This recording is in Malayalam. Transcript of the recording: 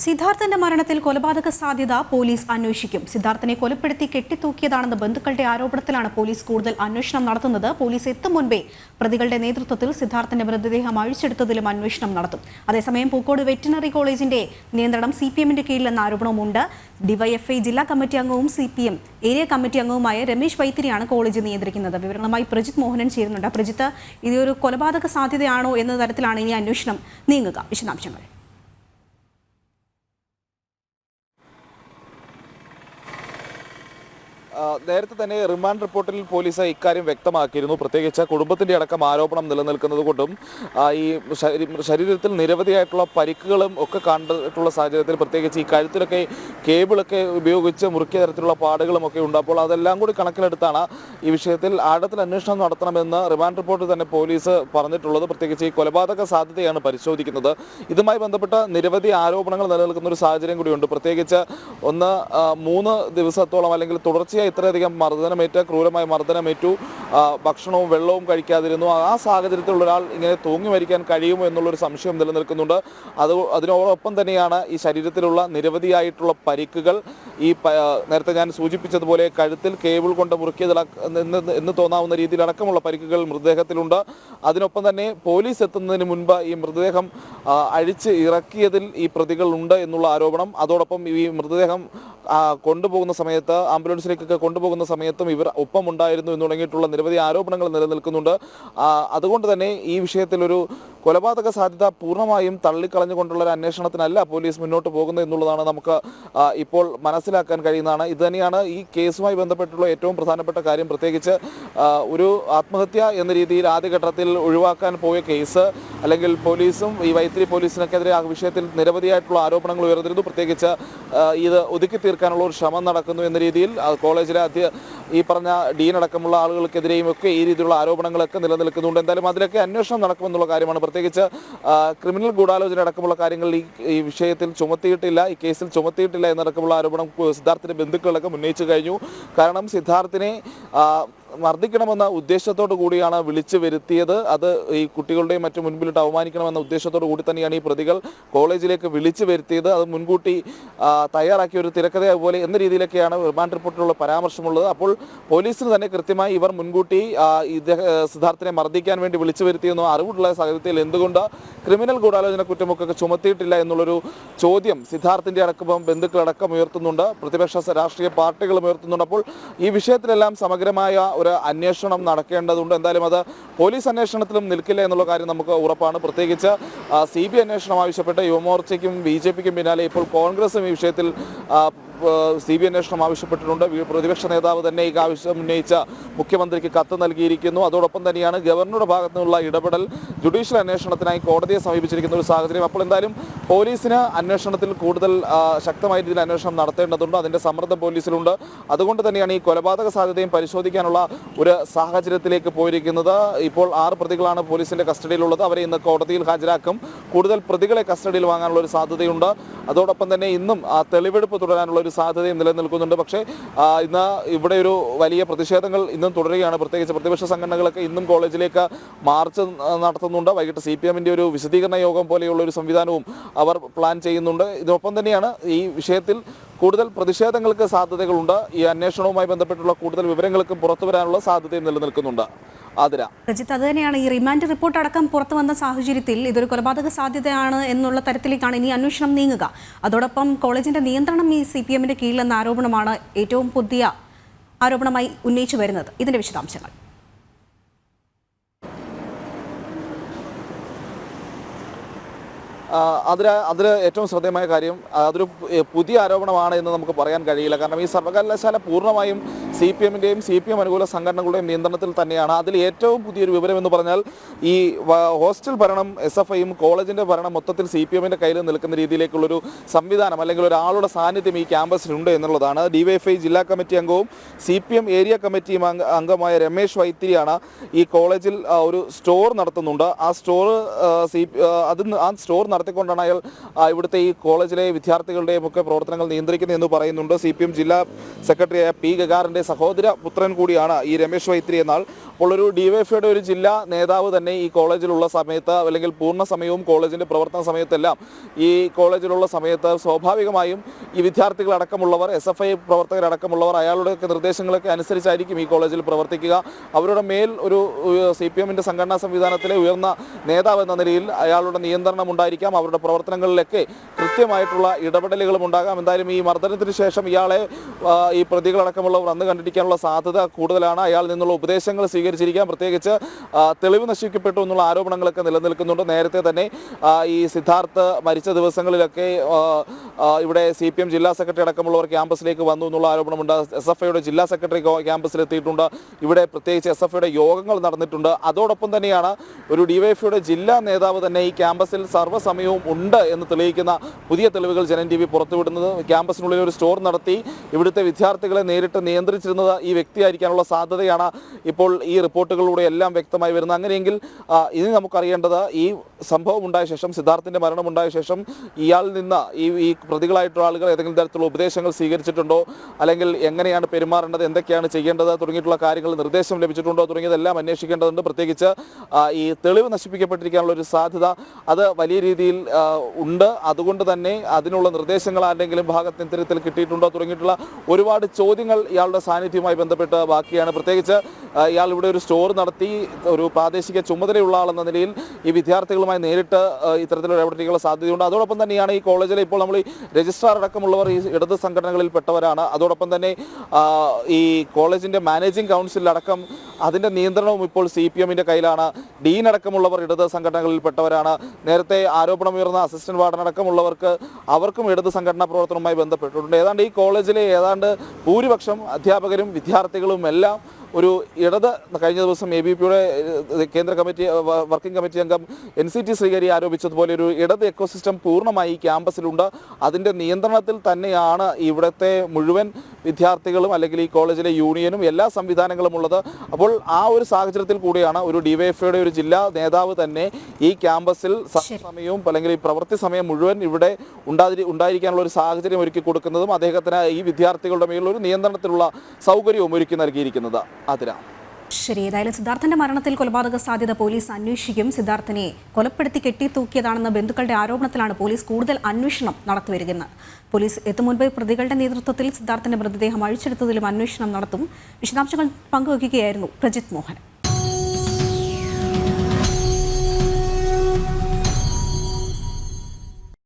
സിദ്ധാർത്ഥന്റെ മരണത്തിൽ കൊലപാതക സാധ്യത പോലീസ് അന്വേഷിക്കും. സിദ്ധാർത്ഥനെ കൊലപ്പെടുത്തി കെട്ടിത്തൂക്കിയതാണെന്ന ബന്ധുക്കളുടെ ആരോപണത്തിലാണ് പോലീസ് കൂടുതൽ അന്വേഷണം നടത്തുന്നത്. പോലീസ് എത്തും മുൻപേ പ്രതികളുടെ നേതൃത്വത്തിൽ സിദ്ധാർത്ഥന്റെ മൃതദേഹം അഴിച്ചെടുത്തതിലും അന്വേഷണം നടത്തും. അതേസമയം പൂക്കോട് വെറ്റിനറി കോളേജിന്റെ നിയന്ത്രണം CPMന്റെ കീഴിലെന്ന ആരോപണവുമുണ്ട്. ഡിവൈഎഫ്ഐ ജില്ലാ കമ്മിറ്റി അംഗവും CPM ഏരിയ കമ്മിറ്റി അംഗവുമായ രമേശ് വൈത്തിരിയാണ് കോളേജ് നിയന്ത്രിക്കുന്നത്. വിവരങ്ങളുമായി പ്രജിത്ത് മോഹനൻ ചേരുന്നുണ്ട്. പ്രജിത്ത്, ഇതൊരു കൊലപാതക സാധ്യതയാണോ എന്ന തരത്തിലാണ് ഇനി അന്വേഷണം നീങ്ങുക? വിശദാംശങ്ങൾ. നേരത്തെ തന്നെ റിമാൻഡ് റിപ്പോർട്ടിൽ പോലീസ് ഇക്കാര്യം വ്യക്തമാക്കിയിരുന്നു. പ്രത്യേകിച്ച് കുടുംബത്തിന്റെ അടക്കം ആരോപണം നിലനിൽക്കുന്നത് കൊണ്ടും ഈ ശരീരത്തിൽ നിരവധിയായിട്ടുള്ള പരിക്കുകളും ഒക്കെ കണ്ടിട്ടുള്ള സാഹചര്യത്തിൽ പ്രത്യേകിച്ച് ഈ കഴുത്തിലൊക്കെ കേബിളൊക്കെ ഉപയോഗിച്ച് മുറുക്കിയ തരത്തിലുള്ള പാടുകളും ഒക്കെ ഉണ്ട്. അപ്പോൾ അതെല്ലാം കൂടി കണക്കിലെടുത്താണ് ഈ വിഷയത്തിൽ ആഴത്തിൽ അന്വേഷണം നടത്തണമെന്ന് റിമാൻഡ് റിപ്പോർട്ടിൽ തന്നെ പോലീസ് പറഞ്ഞിട്ടുള്ളത്. പ്രത്യേകിച്ച് ഈ കൊലപാതക സാധ്യതയാണ് പരിശോധിക്കുന്നത്. ഇതുമായി ബന്ധപ്പെട്ട നിരവധി ആരോപണങ്ങൾ നിലനിൽക്കുന്ന ഒരു സാഹചര്യം കൂടിയുണ്ട്. പ്രത്യേകിച്ച് 3 ദിവസത്തോളം അല്ലെങ്കിൽ തുടർച്ചയായി ഇത്രയധികം ക്രൂരമായ മർദ്ദനമേറ്റു, ഭക്ഷണവും വെള്ളവും കഴിക്കാതിരുന്നു. ആ സാഹചര്യത്തിലുള്ള ഒരാൾ ഇങ്ങനെ തൂങ്ങി മരിക്കാൻ കഴിയുമോ എന്നുള്ളൊരു സംശയം നിലനിൽക്കുന്നുണ്ട്. അതിനോടൊപ്പം തന്നെയാണ് ഈ ശരീരത്തിലുള്ള നിരവധിയായിട്ടുള്ള പരിക്കുകൾ. ഈ നേരത്തെ ഞാൻ സൂചിപ്പിച്ചതുപോലെ കഴുത്തിൽ കേബിൾ കൊണ്ട് മുറുക്കിയത് എന്ന് തോന്നാവുന്ന രീതിയിൽ അടക്കമുള്ള പരിക്കുകൾ മൃതദേഹത്തിലുണ്ട്. അതിനൊപ്പം തന്നെ പോലീസ് എത്തുന്നതിന് മുൻപ് ഈ മൃതദേഹം അഴിച്ച് ഇറക്കിയതിൽ ഈ പ്രതികളുണ്ട് എന്നുള്ള ആരോപണം. അതോടൊപ്പം ഈ മൃതദേഹം കൊണ്ടുപോകുന്ന സമയത്ത് ആംബുലൻസിലേക്കൊക്കെ കൊണ്ടുപോകുന്ന സമയത്തും ഇവർ ഒപ്പമുണ്ടായിരുന്നു എന്ന് തുടങ്ങിയിട്ടുള്ള നിരവധി ആരോപണങ്ങൾ നിലനിൽക്കുന്നുണ്ട്. അതുകൊണ്ട് തന്നെ ഈ വിഷയത്തിൽ ഒരു കൊലപാതക സാധ്യത പൂർണ്ണമായും തള്ളിക്കളഞ്ഞുകൊണ്ടുള്ള ഒരു അന്വേഷണത്തിനല്ല പോലീസ് മുന്നോട്ട് പോകുന്നത് എന്നുള്ളതാണ് നമുക്ക് ഇപ്പോൾ മനസ്സിലാക്കാൻ കഴിയുന്നതാണ്. ഇത് തന്നെയാണ് ഈ കേസുമായി ബന്ധപ്പെട്ടുള്ള ഏറ്റവും പ്രധാനപ്പെട്ട കാര്യം. പ്രത്യേകിച്ച് ഒരു ആത്മഹത്യ എന്ന രീതിയിൽ ആദ്യഘട്ടത്തിൽ ഒഴിവാക്കാൻ പോയ കേസ്, അല്ലെങ്കിൽ പോലീസും ഈ വൈത്തിരി പോലീസിനെതിരെ ആ വിഷയത്തിൽ നിരവധിയായിട്ടുള്ള ആരോപണങ്ങൾ ഉയർന്നിരുന്നു. പ്രത്യേകിച്ച് ഇത് ഒതുക്കി തീർക്കാനുള്ള ഒരു ശ്രമം നടക്കുന്നു എന്ന രീതിയിൽ കോളേജിലെ ഈ പറഞ്ഞ ഡീൻ അടക്കമുള്ള ആളുകൾക്കെതിരെയും ഒക്കെ ഈ രീതിയിലുള്ള ആരോപണങ്ങളൊക്കെ നിലനിൽക്കുന്നുണ്ട്. എന്തായാലും അതിലൊക്കെ അന്വേഷണം നടക്കുമെന്നുള്ള കാര്യമാണ്. പ്രത്യേകിച്ച് ക്രിമിനൽ ഗൂഢാലോചന അടക്കമുള്ള കാര്യങ്ങൾ ഈ വിഷയത്തിൽ ചുമത്തിയിട്ടില്ല, ഈ കേസിൽ ചുമത്തിയിട്ടില്ല എന്നടക്കമുള്ള ആരോപണം സിദ്ധാർത്ഥിന്റെ ബന്ധുക്കളൊക്കെ ഉന്നയിച്ചു കഴിഞ്ഞു. കാരണം സിദ്ധാർത്ഥിനെ മർദ്ദിക്കണമെന്ന ഉദ്ദേശത്തോടു കൂടിയാണ് വിളിച്ചു വരുത്തിയത്. അത് ഈ കുട്ടികളുടെയും മറ്റു മുൻപിലിട്ട് അവമാനിക്കണമെന്ന ഉദ്ദേശത്തോടു കൂടി തന്നെയാണ് ഈ പ്രതികൾ കോളേജിലേക്ക് വിളിച്ചു വരുത്തിയത്. അത് മുൻകൂട്ടി തയ്യാറാക്കിയ ഒരു തിരക്കഥ പോലെ എന്ന രീതിയിലൊക്കെയാണ് റിമാൻഡ് റിപ്പോർട്ടിലുള്ള പരാമർശമുള്ളത്. അപ്പോൾ പോലീസിന് തന്നെ കൃത്യമായി ഇവർ മുൻകൂട്ടി സിദ്ധാർത്ഥിനെ മർദ്ദിക്കാൻ വേണ്ടി വിളിച്ചു വരുത്തിയെന്നോ അറിവുള്ള സാഹചര്യത്തിൽ എന്തുകൊണ്ട് ക്രിമിനൽ ഗൂഢാലോചന കുറ്റമൊക്കെ ചുമത്തിയിട്ടില്ല എന്നുള്ളൊരു ചോദ്യം സിദ്ധാർത്ഥിന്റെ അടക്കം ബന്ധുക്കളടക്കം ഉയർത്തുന്നുണ്ട്, പ്രതിപക്ഷ രാഷ്ട്രീയ പാർട്ടികളും ഉയർത്തുന്നുണ്ട്. അപ്പോൾ ഈ വിഷയത്തിലെല്ലാം സമഗ്രമായ ഒരു അന്വേഷണം നടക്കേണ്ടതുണ്ട്. എന്തായാലും അത് പോലീസ് അന്വേഷണത്തിലും നിൽക്കില്ല എന്നുള്ള കാര്യം നമുക്ക് ഉറപ്പാണ്. പ്രത്യേകിച്ച് CBI അന്വേഷണം ആവശ്യപ്പെട്ട യുവമോർച്ചയ്ക്കും BJPക്കും പിന്നാലെ ഇപ്പോൾ കോൺഗ്രസും ഈ വിഷയത്തിൽ CBI അന്വേഷണം ആവശ്യപ്പെട്ടിട്ടുണ്ട്. പ്രതിപക്ഷ നേതാവ് തന്നെ ഈ ആവശ്യം ഉന്നയിച്ച മുഖ്യമന്ത്രിക്ക് കത്ത് നൽകിയിരിക്കുന്നു. അതോടൊപ്പം തന്നെയാണ് ഗവർണറുടെ ഭാഗത്തു നിന്നുള്ള ഇടപെടൽ ജുഡീഷ്യൽ അന്വേഷണത്തിനായി കോടതിയെ സമീപിച്ചിരിക്കുന്ന ഒരു സാഹചര്യം. അപ്പോൾ എന്തായാലും പോലീസിന് അന്വേഷണത്തിൽ കൂടുതൽ ശക്തമായ രീതിയിൽ അന്വേഷണം നടത്തേണ്ടതുണ്ട്. അതിൻ്റെ സമ്മർദ്ദം പോലീസിലുണ്ട്. അതുകൊണ്ട് തന്നെയാണ് ഈ കൊലപാതക സാധ്യതയും പരിശോധിക്കാനുള്ള ഒരു സാഹചര്യത്തിലേക്ക് പോയിരിക്കുന്നത്. ഇപ്പോൾ 6 പ്രതികളാണ് പോലീസിന്റെ കസ്റ്റഡിയിലുള്ളത്. അവരെ ഇന്ന് കോടതിയിൽ ഹാജരാക്കും. കൂടുതൽ പ്രതികളെ കസ്റ്റഡിയിൽ വാങ്ങാനുള്ള ഒരു സാധ്യതയുണ്ട്. അതോടൊപ്പം തന്നെ ഇന്നും തെളിവെടുപ്പ് തുടരാനുള്ള ഒരു സാധ്യതയും നിലനിൽക്കുന്നുണ്ട്. പക്ഷേ ഇന്ന് ഇവിടെ ഒരു വലിയ പ്രതിഷേധങ്ങൾ ഇന്നും തുടരുകയാണ്. പ്രത്യേകിച്ച് പ്രതിപക്ഷ സംഘടനകളൊക്കെ ഇന്നും കോളേജിലേക്ക് മാർച്ച് നടത്തുന്നുണ്ട്. വൈകിട്ട് CPMന്റെ ഒരു വിശദീകരണ യോഗം പോലെയുള്ള ഒരു സംവിധാനവും അവർ പ്ലാൻ ചെയ്യുന്നുണ്ട്. ഇതിനൊപ്പം തന്നെയാണ് ഈ വിഷയത്തിൽ കൂടുതൽ പ്രതിഷേധങ്ങൾക്ക് സാധ്യതകളുണ്ട്. ഈ അന്വേഷണവുമായി ബന്ധപ്പെട്ടുള്ള കൂടുതൽ വിവരങ്ങൾക്കും പുറത്തു വരാനുള്ള സാധ്യതയും നിലനിൽക്കുന്നുണ്ട്. പ്രജിത്ത്, അത് തന്നെയാണ് ഈ റിമാൻഡ് റിപ്പോർട്ട് അടക്കം പുറത്തു വന്ന സാഹചര്യത്തിൽ ഇതൊരു കൊലപാതക സാധ്യതയാണ് എന്നുള്ള തരത്തിലേക്കാണ് ഇനി അന്വേഷണം നീങ്ങുക. അതോടൊപ്പം കോളേജിന്റെ നിയന്ത്രണം ഈ CPMന്റെ കീഴിലെന്ന ആരോപണമാണ് ഏറ്റവും പുതിയ ആരോപണമായി ഉന്നയിച്ചു വരുന്നത്. ഇതിന്റെ വിശദാംശങ്ങൾ. അതിൽ ഏറ്റവും ശ്രദ്ധേയമായ കാര്യം അതൊരു പുതിയ ആരോപണമാണ് എന്ന് നമുക്ക് പറയാൻ കഴിയില്ല. കാരണം ഈ സർവകലാശാല പൂർണ്ണമായും CPMന്റെയും CPM അനുകൂല സംഘടനകളുടെയും നിയന്ത്രണത്തിൽ തന്നെയാണ്. അതിൽ ഏറ്റവും പുതിയൊരു വിവരം എന്ന് പറഞ്ഞാൽ ഈ ഹോസ്റ്റൽ ഭരണം SFIയും കോളേജിൻ്റെ ഭരണം മൊത്തത്തിൽ CPMന്റെ കയ്യിൽ നിൽക്കുന്ന രീതിയിലേക്കുള്ളൊരു സംവിധാനം അല്ലെങ്കിൽ ഒരാളുടെ സാന്നിധ്യം ഈ ക്യാമ്പസിലുണ്ട് എന്നുള്ളതാണ്. DYFI ജില്ലാ കമ്മിറ്റി അംഗവും CPM ഏരിയ കമ്മിറ്റിയും അംഗമായ രമേശ് വൈത്തിരിയാണ് ഈ കോളേജിൽ ഒരു സ്റ്റോർ നടത്തുന്നുണ്ട്. ആ സ്റ്റോർ നടത്തിക്കൊണ്ടാണ് അയാൾ ഇവിടുത്തെ ഈ കോളേജിലെ വിദ്യാർത്ഥികളുടെയും ഒക്കെ പ്രവർത്തനങ്ങൾ നിയന്ത്രിക്കുന്നത് എന്ന് പറയുന്നുണ്ട്. CPM ജില്ലാ സെക്രട്ടറിയായ P. ഗഗാറിന്റെ സഹോദര പുത്രൻ കൂടിയാണ് ഈ രമേശ് വൈത്തിരി എന്നാൽ. അപ്പോൾ ഒരു ഡിവൈഎഫ്ഐയുടെ ഒരു ജില്ലാ നേതാവ് തന്നെ ഈ കോളേജിലുള്ള സമയത്ത് അല്ലെങ്കിൽ പൂർണ്ണ സമയവും കോളേജിന്റെ പ്രവർത്തന സമയത്തെല്ലാം ഈ കോളേജിലുള്ള സമയത്ത് സ്വാഭാവികമായും ഈ വിദ്യാർത്ഥികളടക്കമുള്ളവർ SFI പ്രവർത്തകരടക്കമുള്ളവർ അയാളുടെ നിർദ്ദേശങ്ങളൊക്കെ അനുസരിച്ചായിരിക്കും ഈ കോളേജിൽ പ്രവർത്തിക്കുക. അവരുടെ മേൽ ഒരു CPMന്റെ സംഘടനാ സംവിധാനത്തിലെ ഉയർന്ന നേതാവ് എന്ന നിലയിൽ അയാളുടെ നിയന്ത്രണം ഉണ്ടായിരിക്കാം. അവരുടെ പ്രവർത്തനങ്ങളിലൊക്കെ കൃത്യമായിട്ടുള്ള ഇടപെടലുകളും ഉണ്ടാകാം. എന്തായാലും ഈ മർദ്ദനത്തിന് ശേഷം ഇയാളെ ഈ പ്രതികളടക്കമുള്ളവർ വന്ന് കണ്ടിരിക്കാനുള്ള സാധ്യത കൂടുതലാണ്. അയാളിൽ നിന്നുള്ള ഉപദേശങ്ങൾ സ്വീകരിച്ചിരിക്കാം. പ്രത്യേകിച്ച് തെളിവ് നശിക്കപ്പെട്ടു എന്നുള്ള ആരോപണങ്ങളൊക്കെ നിലനിൽക്കുന്നുണ്ട്. നേരത്തെ തന്നെ ഈ സിദ്ധാർത്ഥ് മരിച്ച ദിവസങ്ങളിലൊക്കെ ഇവിടെ CPM ജില്ലാ സെക്രട്ടറി അടക്കമുള്ളവർ ക്യാമ്പസിലേക്ക് വന്നു എന്നുള്ള ആരോപണമുണ്ട്. SFIയുടെ ജില്ലാ സെക്രട്ടറി ക്യാമ്പസിലെത്തിയിട്ടുണ്ട്. ഇവിടെ പ്രത്യേകിച്ച് SFIയുടെ യോഗങ്ങൾ നടന്നിട്ടുണ്ട്. അതോടൊപ്പം തന്നെയാണ് ഒരു ഡിവൈഎഫ്ഐയുടെ ജില്ലാ നേതാവ് തന്നെ ഈ ക്യാമ്പസിൽ സർവ്വസമയവും ഉണ്ട് എന്ന് തെളിയിക്കുന്ന പുതിയ തെളിവുകൾ ജനൻ TV പുറത്തുവിടുന്നത്. ക്യാമ്പസിനുള്ളിൽ ഒരു സ്റ്റോർ നടത്തി ഇവിടുത്തെ വിദ്യാർത്ഥികളെ നേരിട്ട് നിയന്ത്രിച്ചിരുന്നത് ഈ വ്യക്തിയായിരിക്കാനുള്ള സാധ്യതയാണ് ഇപ്പോൾ ഈ റിപ്പോർട്ടുകളിലൂടെ എല്ലാം വ്യക്തമായി വരുന്നത്. അങ്ങനെയെങ്കിൽ ഇനി നമുക്കറിയേണ്ടത് ഈ സംഭവം ഉണ്ടായ ശേഷം, സിദ്ധാർത്ഥിന്റെ മരണമുണ്ടായ ശേഷം ഇയാളിൽ നിന്ന് ഈ പ്രതികളായിട്ടുള്ള ആളുകൾ ഏതെങ്കിലും തരത്തിലുള്ള ഉപദേശങ്ങൾ സ്വീകരിച്ചിട്ടുണ്ടോ, അല്ലെങ്കിൽ എങ്ങനെയാണ് പെരുമാറേണ്ടത്, എന്തൊക്കെയാണ് ചെയ്യേണ്ടത് തുടങ്ങിയിട്ടുള്ള കാര്യങ്ങൾ നിർദ്ദേശം ലഭിച്ചിട്ടുണ്ടോ തുടങ്ങിയതെല്ലാം അന്വേഷിക്കേണ്ടതുണ്ട്. പ്രത്യേകിച്ച് ഈ തെളിവ് നശിപ്പിക്കപ്പെട്ടിരിക്കാനുള്ള ഒരു സാധ്യത അത് വലിയ രീതിയിൽ ഉണ്ട്. അതുകൊണ്ട് തന്നെ അതിനുള്ള നിർദ്ദേശങ്ങൾ ആരുടെങ്കിലും ഭാഗത്ത് ഇത്തരത്തിൽ കിട്ടിയിട്ടുണ്ടോ തുടങ്ങിയിട്ടുള്ള ഒരുപാട് ചോദ്യങ്ങൾ ഇയാളുടെ സാന്നിധ്യവുമായി ബന്ധപ്പെട്ട് ബാക്കിയാണ്. പ്രത്യേകിച്ച് ഇയാൾ ഇവിടെ ഒരു സ്റ്റോർ നടത്തി ഒരു പ്രാദേശിക ചുമതലയുള്ള ആളെന്ന നിലയിൽ ഈ വിദ്യാർത്ഥികളുമായി നേരിട്ട് ഇത്തരത്തിലുള്ള ഇടപെടലുകളുടെ സാധ്യതയുണ്ട്. അതോടൊപ്പം തന്നെയാണ് ഈ കോളേജിലെ ഇപ്പോൾ നമ്മൾ ഈ രജിസ്ട്രാർ അടക്കമുള്ളവർ ഈ ഇടത് സംഘടനകളിൽ പെട്ടവരാണ്. അതോടൊപ്പം തന്നെ ഈ കോളേജിന്റെ മാനേജിംഗ് കൗൺസിലടക്കം അതിന്റെ നിയന്ത്രണവും ഇപ്പോൾ CPMന്റെ കയ്യിലാണ്. ഡീൻ അടക്കമുള്ളവർ ഇടത് സംഘടനകളിൽ പെട്ടവരാണ്. നേരത്തെ ആരോപണമുയർന്ന അസിസ്റ്റന്റ് വാർഡൻ അടക്കമുള്ളവർക്ക് അവർക്കും ഇടത് സംഘടനാ പ്രവർത്തനവുമായി ബന്ധപ്പെട്ടിട്ടുണ്ട്. ഏതാണ്ട് ഈ കോളേജിലെ ഏതാണ്ട് ഭൂരിപക്ഷം അധ്യാപകരും വിദ്യാർത്ഥികളും എല്ലാം ഒരു ഇടത്, കഴിഞ്ഞ ദിവസം ABPയുടെ കേന്ദ്ര കമ്മിറ്റി വർക്കിംഗ് കമ്മിറ്റി അംഗം NCT ശ്രീഹരി ആരോപിച്ചതുപോലെ ഒരു ഇടത് എക്കോസിസ്റ്റം പൂർണ്ണമായി ഈ ക്യാമ്പസിലുണ്ട്. അതിൻ്റെ നിയന്ത്രണത്തിൽ തന്നെയാണ് ഇവിടുത്തെ മുഴുവൻ വിദ്യാർത്ഥികളും അല്ലെങ്കിൽ ഈ കോളേജിലെ യൂണിയനും എല്ലാ സംവിധാനങ്ങളും ഉള്ളത്. അപ്പോൾ ആ ഒരു സാഹചര്യത്തിൽ കൂടിയാണ് ഒരു ഡിവൈഎഫ്ഐയുടെ ഒരു ജില്ലാ നേതാവ് തന്നെ ഈ ക്യാമ്പസിൽ സമയവും അല്ലെങ്കിൽ ഈ പ്രവൃത്തി സമയം മുഴുവൻ ഇവിടെ ഉണ്ടായിരിക്കാനുള്ള ഒരു സാഹചര്യം ഒരുക്കി കൊടുക്കുന്നതും അദ്ദേഹത്തിന് ഈ വിദ്യാർത്ഥികളുടെ മേലുള്ള ഒരു നിയന്ത്രണത്തിലുള്ള സൗകര്യവും ഒരുക്കി നൽകിയിരിക്കുന്നത്. ശരി, ഏതായാലും സിദ്ധാർത്ഥന്റെ മരണത്തിൽ കൊലപാതക സാധ്യത പോലീസ് അന്വേഷിക്കും. സിദ്ധാർത്ഥനെ കൊലപ്പെടുത്തി കെട്ടിത്തൂക്കിയതാണെന്ന ബന്ധുക്കളുടെ ആരോപണത്തിലാണ് പോലീസ് കൂടുതൽ അന്വേഷണം നടത്തിവരികയെന്ന്. പോലീസ് എത്തുമുൻപ് പ്രതികളുടെ നേതൃത്വത്തിൽ സിദ്ധാർത്ഥന്റെ മൃതദേഹം അഴിച്ചെടുത്തതിലും അന്വേഷണം നടത്തും. വിശദാംശങ്ങൾ പങ്കുവയ്ക്കുകയായിരുന്നു പ്രജിത് മോഹൻ.